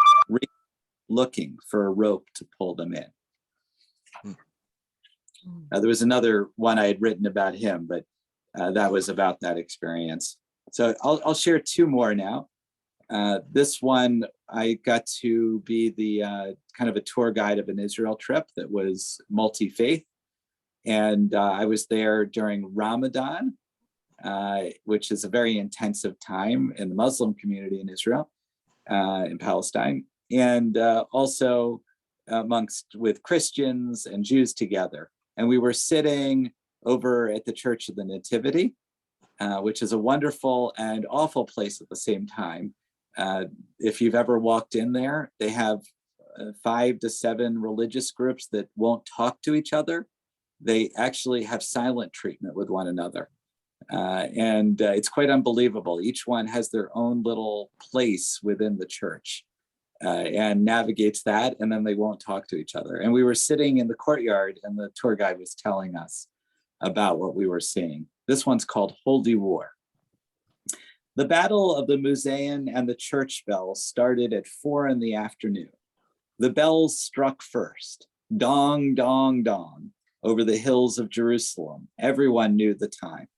[SPEAKER 1] looking for a rope to pull them in. There was another one I had written about him, but that was about that experience. So I'll share two more now. This one, I got to be the kind of a tour guide of an Israel trip that was multi-faith. And I was there during Ramadan, which is a very intensive time in the Muslim community in Israel, in Palestine, and also with Christians and Jews together. And we were sitting over at the Church of the Nativity, which is a wonderful and awful place at the same time. If you've ever walked in there, they have 5 to 7 religious groups that won't talk to each other. They actually have silent treatment with one another. And it's quite unbelievable. Each one has their own little place within the church and navigates that, and then they won't talk to each other. And we were sitting in the courtyard, and the tour guide was telling us about what we were seeing. This one's called Holy War. The Battle of the Museum and the church bells started at 4 in the afternoon. The bells struck first, dong, dong, dong, over the hills of Jerusalem. Everyone knew the time.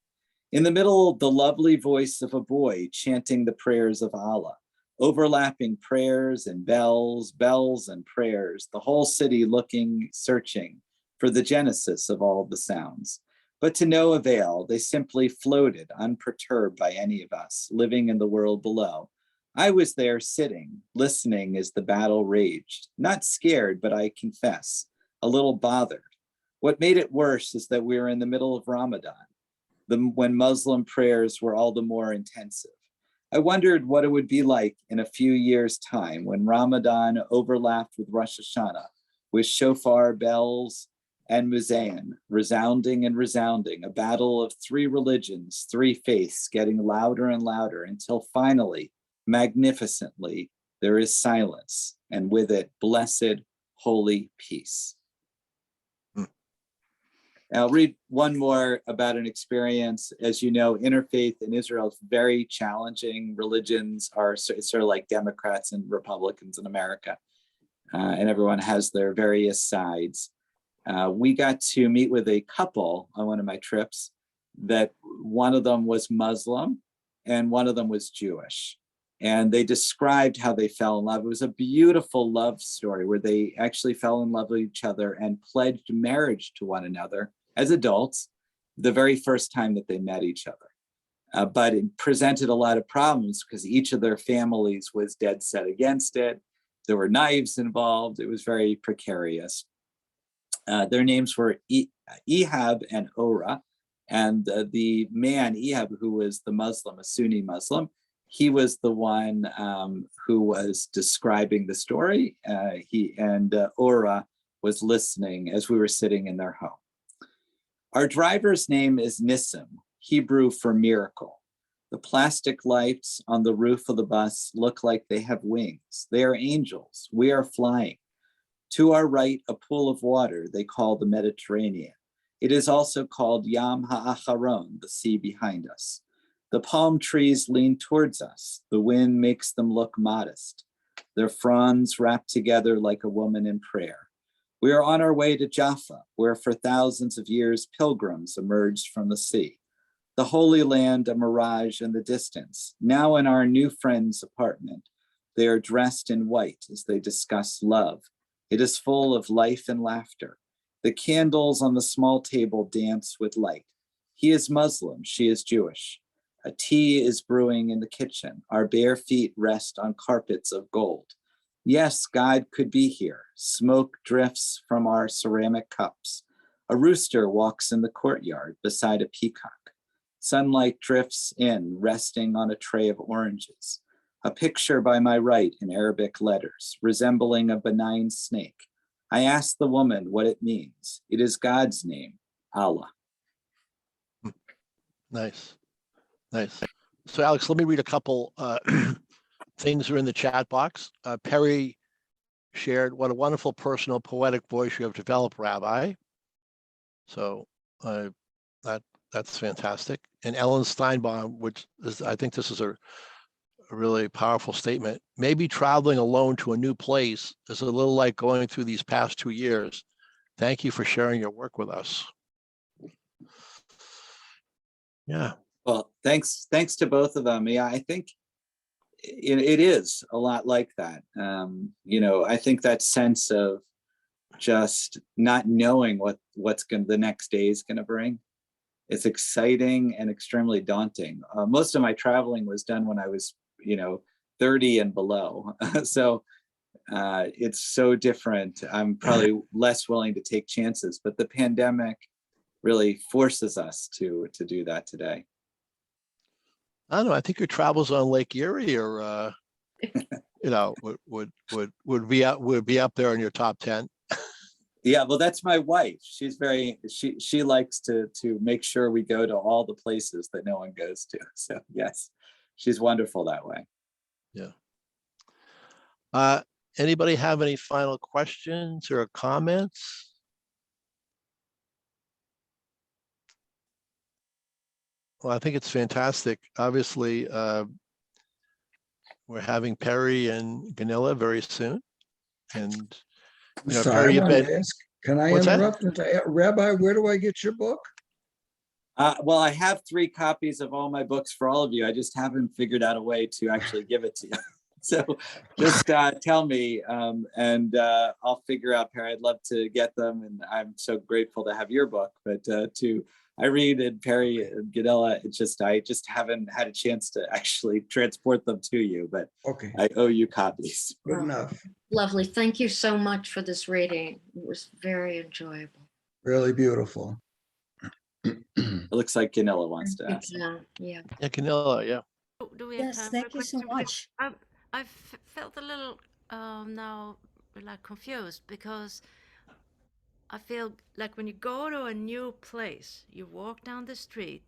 [SPEAKER 1] In the middle, the lovely voice of a boy chanting the prayers of Allah, overlapping prayers and bells, bells and prayers, the whole city looking, searching for the genesis of all the sounds. But to no avail, they simply floated, unperturbed by any of us, living in the world below. I was there sitting, listening as the battle raged, not scared, but I confess, a little bothered. What made it worse is that we were in the middle of Ramadan, when Muslim prayers were all the more intensive. I wondered what it would be like in a few years' time when Ramadan overlapped with Rosh Hashanah, with shofar bells and muzayyim, resounding and resounding, a battle of 3 religions, 3 faiths, getting louder and louder until finally, magnificently, there is silence, and with it, blessed, holy peace. I'll read one more about an experience. As you know, interfaith in Israel is very challenging. Religions are sort of like Democrats and Republicans in America, and everyone has their various sides. We got to meet with a couple on one of my trips that one of them was Muslim and one of them was Jewish. And they described how they fell in love. It was a beautiful love story where they actually fell in love with each other and pledged marriage to one another as adults the very first time that they met each other. But it presented a lot of problems because each of their families was dead set against it. There were knives involved. It was very precarious. Their names were Ehab and Ora. And the man, Ehab, who was the Muslim, a Sunni Muslim, he was the one who was describing the story. Ora was listening as we were sitting in their home. Our driver's name is Nissim, Hebrew for miracle. The plastic lights on the roof of the bus look like they have wings. They are angels. We are flying. To our right, a pool of water they call the Mediterranean. It is also called Yam Ha'acharon, the sea behind us. The palm trees lean towards us. The wind makes them look modest. Their fronds wrap together like a woman in prayer. We are on our way to Jaffa, where for thousands of years pilgrims emerged from the sea. The Holy Land, a mirage in the distance. Now in our new friend's apartment, they are dressed in white as they discuss love. It is full of life and laughter. The candles on the small table dance with light. He is Muslim, she is Jewish. A tea is brewing in the kitchen. Our bare feet rest on carpets of gold. Yes, God could be here. Smoke drifts from our ceramic cups. A rooster walks in the courtyard beside a peacock. Sunlight drifts in, resting on a tray of oranges. A picture by my right in Arabic letters, resembling a benign snake. I asked the woman what it means. It is God's name, Allah.
[SPEAKER 2] Nice. Nice. So Alex, let me read a couple things are in the chat box. Perry shared, what a wonderful personal poetic voice you have developed, Rabbi. So that's fantastic. And Ellen Steinbaum, which is, I think this is a really powerful statement. Maybe traveling alone to a new place is a little like going through these past 2 years. Thank you for sharing your work with us. Yeah.
[SPEAKER 1] Well, thanks to both of them. Yeah, I think it is a lot like that. I think that sense of just not knowing what's the next day is going to bring. It's exciting and extremely daunting. Most of my traveling was done when I was, 30 and below. So it's so different. I'm probably less willing to take chances, but the pandemic really forces us to do that today.
[SPEAKER 2] I don't know. I think your travels on Lake Erie or would be up there in your top 10.
[SPEAKER 1] Yeah, well, that's my wife. She's she likes to make sure we go to all the places that no one goes to. So yes, she's wonderful that way.
[SPEAKER 2] Yeah. Anybody have any final questions or comments? Well, I think it's fantastic. Obviously, we're having Perry and Ganilla very soon. And
[SPEAKER 4] Sorry,
[SPEAKER 2] Perry,
[SPEAKER 4] I wanted to ask, can I
[SPEAKER 2] What's that?
[SPEAKER 4] interrupt? Rabbi, where do I get your book?
[SPEAKER 1] Well, I have 3 copies of all my books for all of you. I just haven't figured out a way to actually give it to you. So just tell me and I'll figure out, Perry. I'd love to get them. And I'm so grateful to have your book. But to Irene and Perry and Ganilla, I just haven't had a chance to actually transport them to you. But
[SPEAKER 4] Okay,
[SPEAKER 1] I owe you copies.
[SPEAKER 4] good enough.
[SPEAKER 3] Lovely. Thank you so much for this reading. It was very enjoyable.
[SPEAKER 4] Really beautiful.
[SPEAKER 1] It looks like Ganilla wants to ask.
[SPEAKER 3] Yeah, yeah.
[SPEAKER 2] Yeah, Ganilla, yeah.
[SPEAKER 5] Do we have
[SPEAKER 6] Yes,
[SPEAKER 5] time for a
[SPEAKER 6] thank you so
[SPEAKER 5] question?
[SPEAKER 6] much.
[SPEAKER 5] I felt a little now like confused because I feel like when you go to a new place, you walk down the street,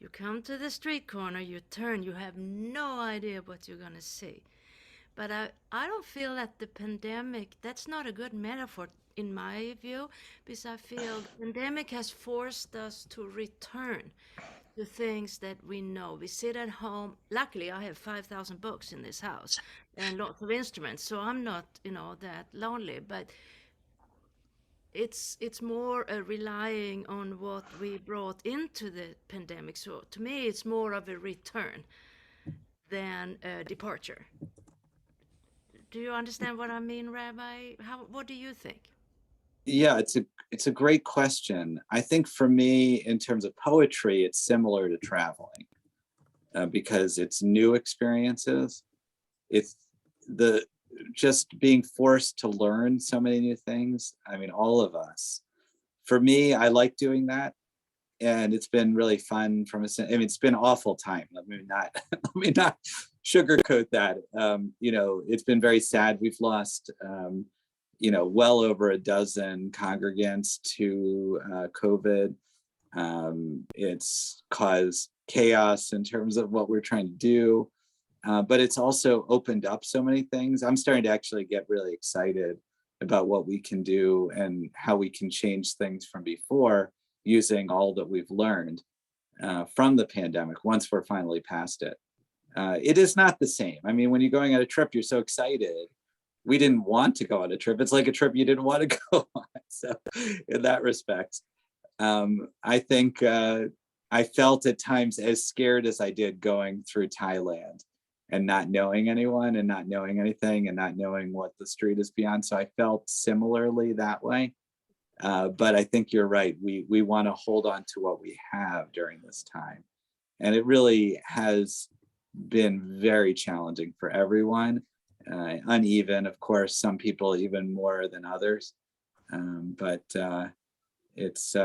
[SPEAKER 5] you come to the street corner, you turn, you have no idea what you're going to see. But I don't feel that the pandemic, that's not a good metaphor in my view, because I feel the pandemic has forced us to return to things that we know. We sit at home. Luckily, I have 5,000 books in this house and lots of instruments, so I'm not, that lonely. But it's more relying on what we brought into the pandemic. So to me, it's more of a return than a departure. Do you understand what I mean, Rabbi? What do you think?
[SPEAKER 1] Yeah, it's a great question. I think for me, in terms of poetry, it's similar to traveling because it's new experiences. It's just being forced to learn so many new things. I mean, all of us. For me, I like doing that, and it's been really fun. It's been awful time. Let me not sugarcoat that. It's been very sad. We've lost. Well over a dozen congregants to COVID. It's caused chaos in terms of what we're trying to do, but it's also opened up so many things. I'm starting to actually get really excited about what we can do and how we can change things from before using all that we've learned from the pandemic once we're finally past it. It is not the same. I mean, when you're going on a trip, you're so excited we didn't want to go on a trip. It's like a trip you didn't want to go on. So in that respect, I think I felt at times as scared as I did going through Thailand and not knowing anyone and not knowing anything and not knowing what the street is beyond. So I felt similarly that way. But I think you're right. We want to hold on to what we have during this time. And it really has been very challenging for everyone. Uneven, of course, some people even more than others. But it's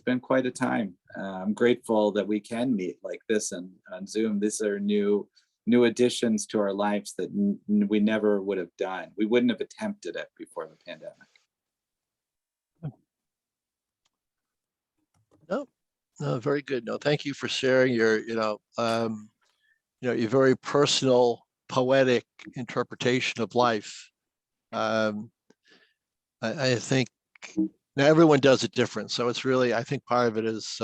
[SPEAKER 1] been quite a time. I'm grateful that we can meet like this and on Zoom. These are new additions to our lives that we never would have done. We wouldn't have attempted it before the pandemic.
[SPEAKER 2] No, very good. No, thank you for sharing your, your very personal, poetic interpretation of life. I think now everyone does it different. So it's really, I think part of it is,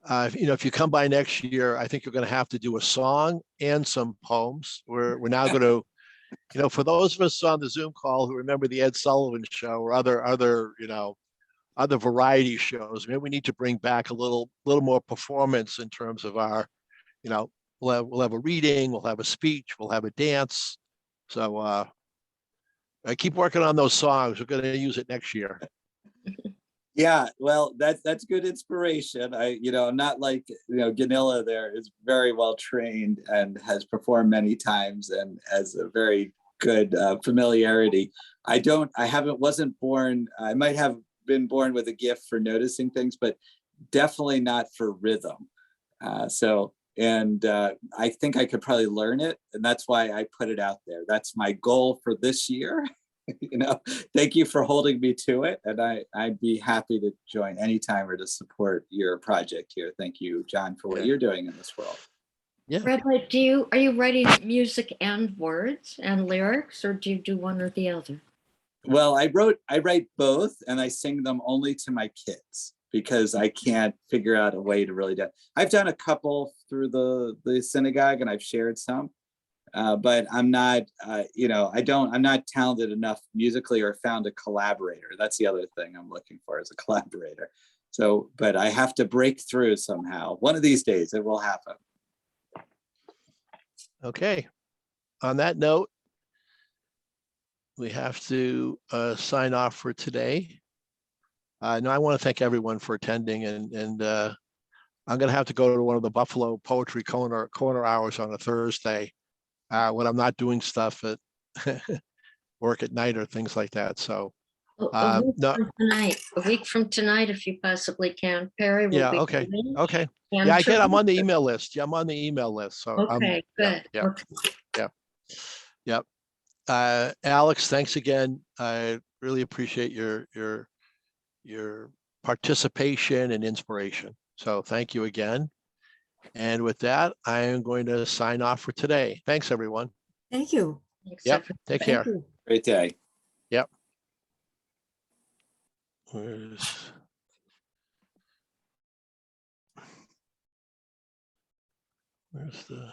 [SPEAKER 2] if you come by next year, I think you're going to have to do a song and some poems. We're now going to, for those of us on the Zoom call who remember the Ed Sullivan Show or other variety shows, maybe we need to bring back a little more performance in terms of our, we'll have a reading, we'll have a speech, we'll have a dance. So I keep working on those songs. We're going to use it next year.
[SPEAKER 1] Yeah, well, that's good inspiration. I'm not like, Ganilla there is very well trained and has performed many times and has a very good familiarity. I wasn't born, I might have been born with a gift for noticing things, but definitely not for rhythm. I think I could probably learn it, and that's why I put it out there. That's my goal for this year. Thank you for holding me to it, and I'd be happy to join anytime or to support your project here. Thank you, John, for what you're doing in this world.
[SPEAKER 2] Yeah.
[SPEAKER 3] Rabbi, are you writing music and words and lyrics, or do you do one or the other?
[SPEAKER 1] Well, I write both, and I sing them only to my kids because I can't figure out a way to really do it. I've done a couple through the synagogue, and I've shared some, but I'm not, I'm not talented enough musically or found a collaborator. That's the other thing I'm looking for, is a collaborator. So, but I have to break through somehow. One of these days it will happen.
[SPEAKER 2] Okay. On that note, we have to sign off for today. No, I want to thank everyone for attending, and I'm going to have to go to one of the Buffalo Poetry Corner hours on a Thursday when I'm not doing stuff at work at night or things like that. So
[SPEAKER 3] A week from tonight, if you possibly can. Perry will be
[SPEAKER 2] okay.
[SPEAKER 3] leaving.
[SPEAKER 2] Okay. Yeah, I get. I'm on the email list. Yeah, I'm on the email list. So
[SPEAKER 3] okay, good.
[SPEAKER 2] Yeah.
[SPEAKER 3] Okay.
[SPEAKER 2] Yep. Alex, thanks again. I really appreciate your participation and inspiration. So thank you again. And with that, I am going to sign off for today. Thanks, everyone.
[SPEAKER 6] Thank you.
[SPEAKER 2] Yep. Take care.
[SPEAKER 6] Thank you.
[SPEAKER 1] Great day.
[SPEAKER 2] Yep. Where's the